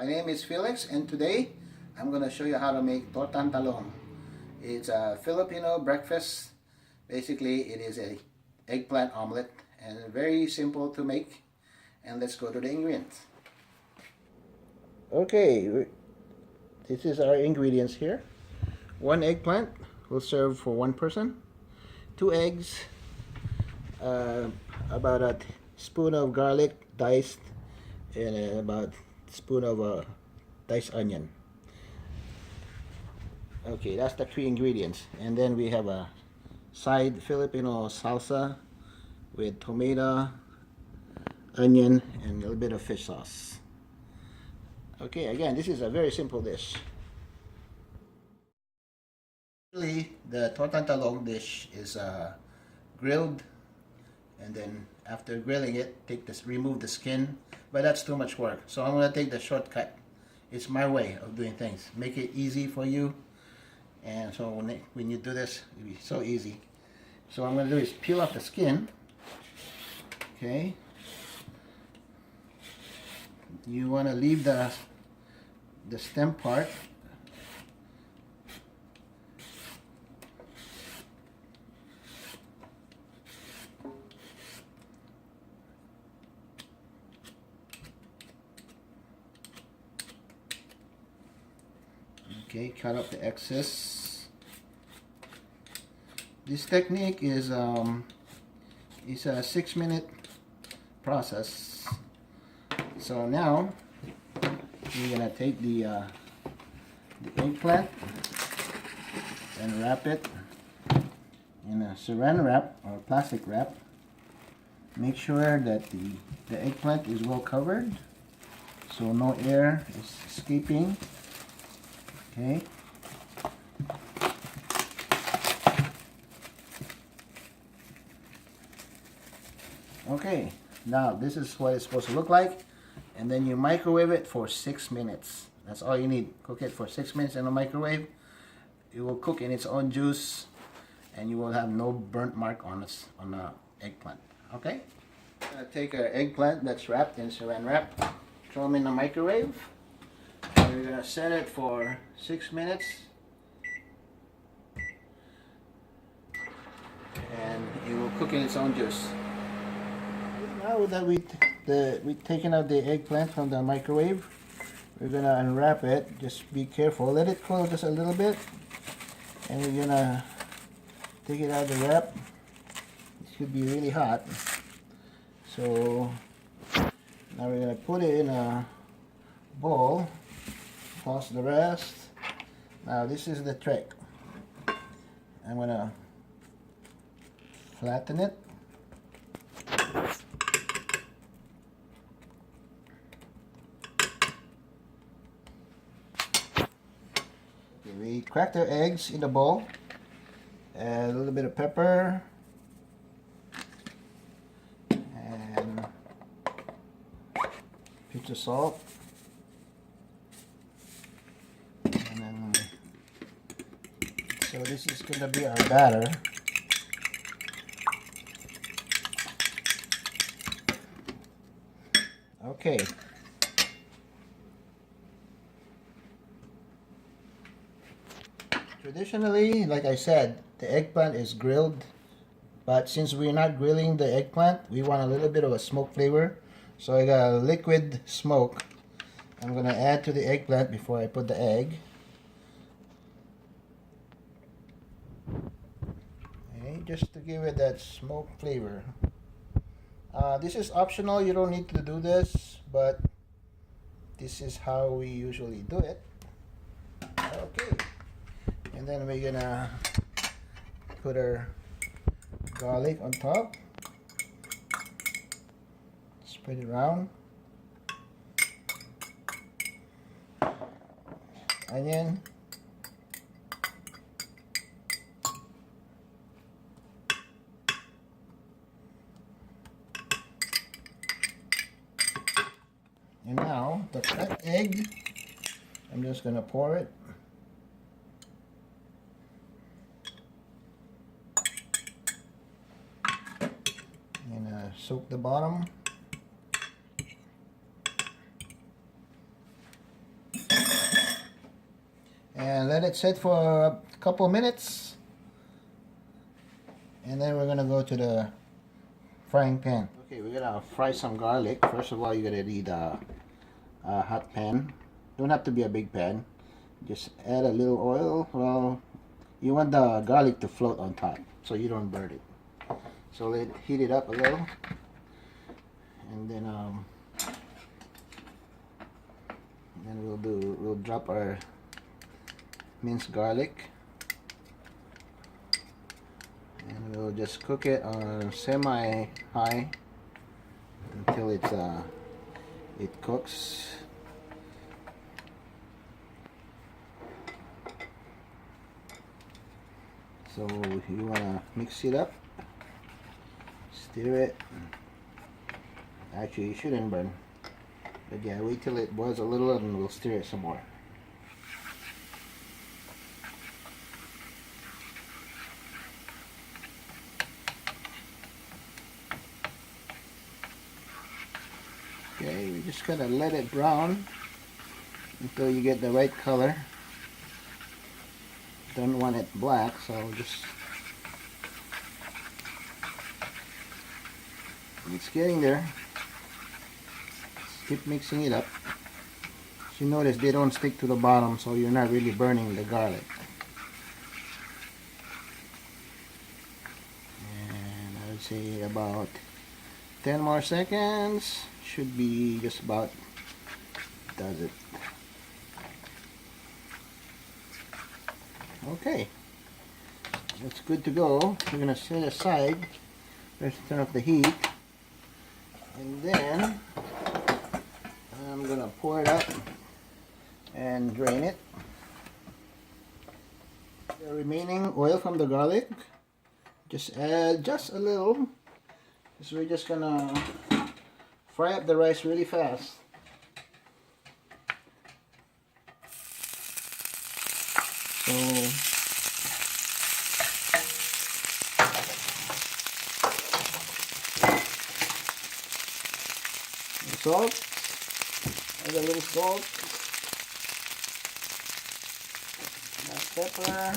My name is Felix, and today I'm going to show you how to make Tortang Talong. It's a Filipino breakfast. Basically, it is a eggplant omelette and very simple to make. And let's go to the ingredients. Okay, this is our ingredients here. 1 eggplant will serve for 1 person. 2 eggs, about a spoon of garlic diced, and about a spoon of diced onion. Okay, that's the 3 ingredients. And then we have a side Filipino salsa with tomato, onion, and a little bit of fish sauce. Okay, again, this is a very simple dish. Usually, the Tortang Talong dish is grilled, and then after grilling it, remove the skin. But that's too much work, so I'm going to take the shortcut. It's my way of doing things. Make it easy for you, and so when you do this, it'll be so easy. So what I'm going to do is peel off the skin. Okay. You want to leave the stem part. Okay, cut up the excess. This technique is a 6-minute process. So now we're gonna take the eggplant and wrap it in a saran wrap or plastic wrap. Make sure that the eggplant is well covered, so no air is escaping. Okay. Okay, now this is what it's supposed to look like, and then you microwave it for 6 minutes. That's all you need. Cook it for 6 minutes in the microwave. It will cook in its own juice, and you will have no burnt mark on the eggplant. Okay? I'm gonna take our eggplant that's wrapped in saran wrap, throw them in the microwave. We're going to set it for 6 minutes, and it will cook in its own juice. Now that we've taken out the eggplant from the microwave, we're going to unwrap it. Just be careful. Let it cool just a little bit, and we're going to take it out of the wrap. It should be really hot. So now we're going to put it in a bowl. Toss the rest. Now this is the trick. I'm gonna flatten it. Okay, we cracked our eggs in the bowl. Add a little bit of pepper and pinch of salt. So this is going to be our batter. Okay. Traditionally, like I said, the eggplant is grilled, but since we're not grilling the eggplant, we want a little bit of a smoke flavor. So I got a liquid smoke I'm going to add to the eggplant before I put the egg. Just to give it that smoke flavor. This is optional, you don't need to do this, but this is how we usually do it. Okay, and then we're gonna put our garlic on top, spread it around, onion, and now the cracked egg, I'm just going to pour it. And soak the bottom. let it sit for a couple minutes, and then we're gonna go to the frying pan. Okay, we're gonna fry some garlic. First of all, you're gonna need a hot pan. Don't have to be a big pan. Just add a little oil. Well, you want the garlic to float on top so you don't burn it. So let it heat it up a little, and then we'll drop our minced garlic, and we'll just cook it on semi-high until it cooks. So you wanna mix it up, stir it. Actually, you shouldn't burn, but yeah, wait till it boils a little and we'll stir it some more. Okay, we just gotta let it brown until you get the right color. Don't want it black, so just, it's getting there. Just keep mixing it up. As you notice, they don't stick to the bottom, so you're not really burning the garlic. And I would say about 10 more seconds should be just about does it. Okay, that's good to go. We're gonna set aside. Let's turn off the heat, and then I'm gonna pour it up and drain it. The remaining oil from the garlic, just add just a little, because we're just gonna fry up the rice really fast. So salt, add a little salt, pepper,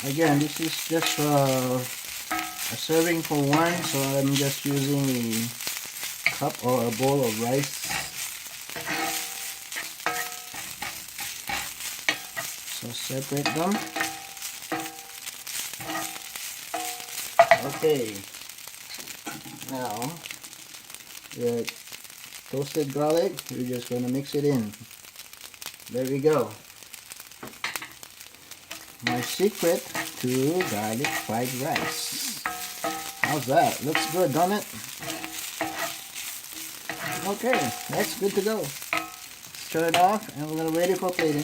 again, this is just a serving for one, so I'm just using a cup or a bowl of rice. So separate them. Okay, now the toasted garlic, we're just going to mix it in. There we go. My secret to garlic fried rice. How's that? Looks good, doesn't it? Okay, that's good to go. Let's turn it off and we're going to ready for plating.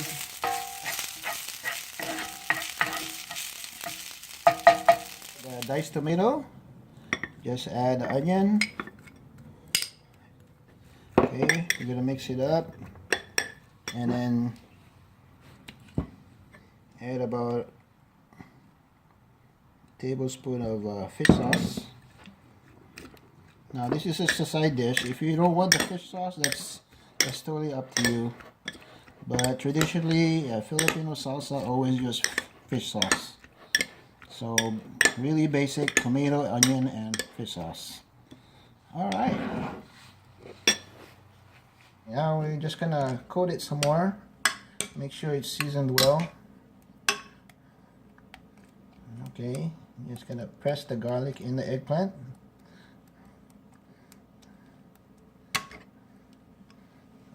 The diced tomato. Just add the onion. Okay, we're going to mix it up. And then add about a tablespoon of fish sauce. Now this is just a side dish. If you don't want the fish sauce, that's totally up to you. But traditionally, Filipino salsa always use fish sauce. So really basic tomato, onion, and fish sauce. All right. Now we're just gonna coat it some more. Make sure it's seasoned well. Okay, I'm just gonna press the garlic in the eggplant.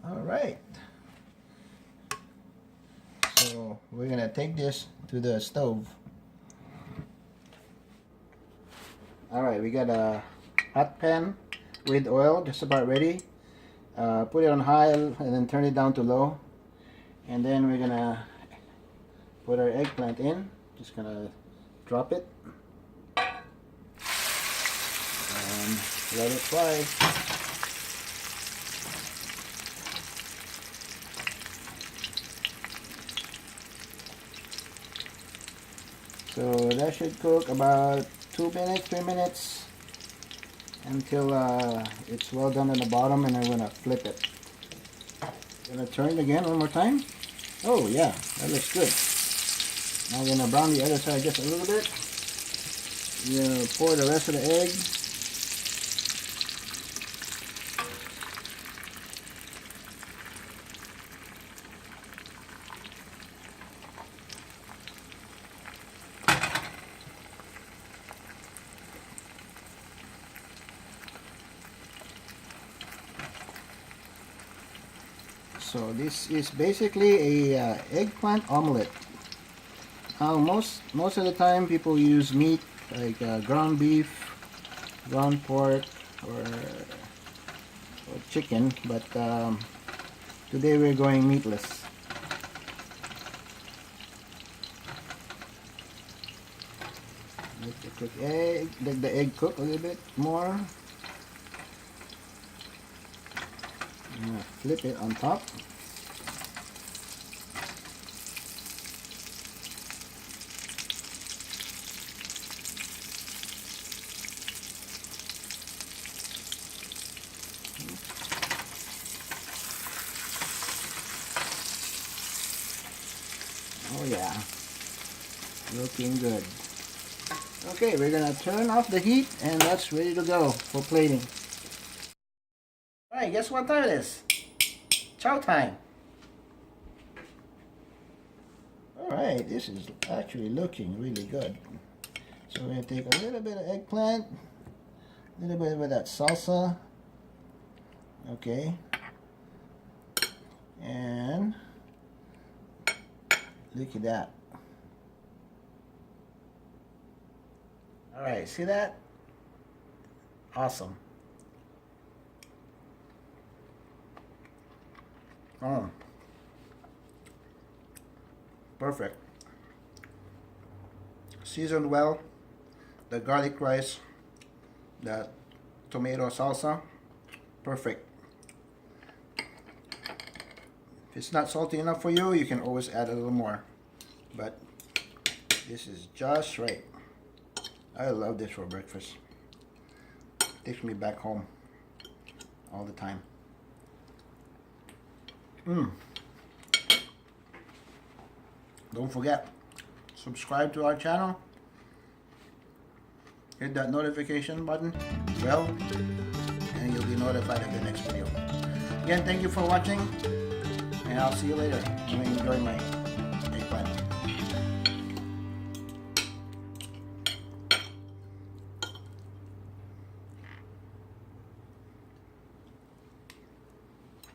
All right. So we're gonna take this to the stove. All right, we got a hot pan with oil, just about ready. Put it on high and then turn it down to low. And then we're gonna put our eggplant in. Just gonna drop it and let it fry. So that should cook about 2 minutes, 3 minutes until it's well done on the bottom, and I'm gonna flip it. Gonna turn it again one more time. Oh yeah, that looks good. Now I'm gonna brown the other side just a little bit. I'm gonna pour the rest of the egg. So this is basically a eggplant omelette. Now most of the time people use meat like ground beef, ground pork, or chicken, but today we're going meatless. Let the egg cook a little bit more. I'm gonna flip it on top. Oh yeah, looking good. Okay, we're gonna turn off the heat and that's ready to go for plating. Alright, guess what time it is? Chow time. Alright, this is actually looking really good. So we're gonna take a little bit of eggplant, a little bit of that salsa. Okay. And look at that. Alright, see that? Awesome. Oh. Perfect. Seasoned well. The garlic rice, the tomato salsa. Perfect. If it's not salty enough for you, you can always add a little more. But this is just right. I love this for breakfast. Takes me back home all the time. Don't forget, subscribe to our channel. Hit that notification button, bell, and you'll be notified of the next video. Again, thank you for watching, and I'll see you later. Enjoy my eggplant.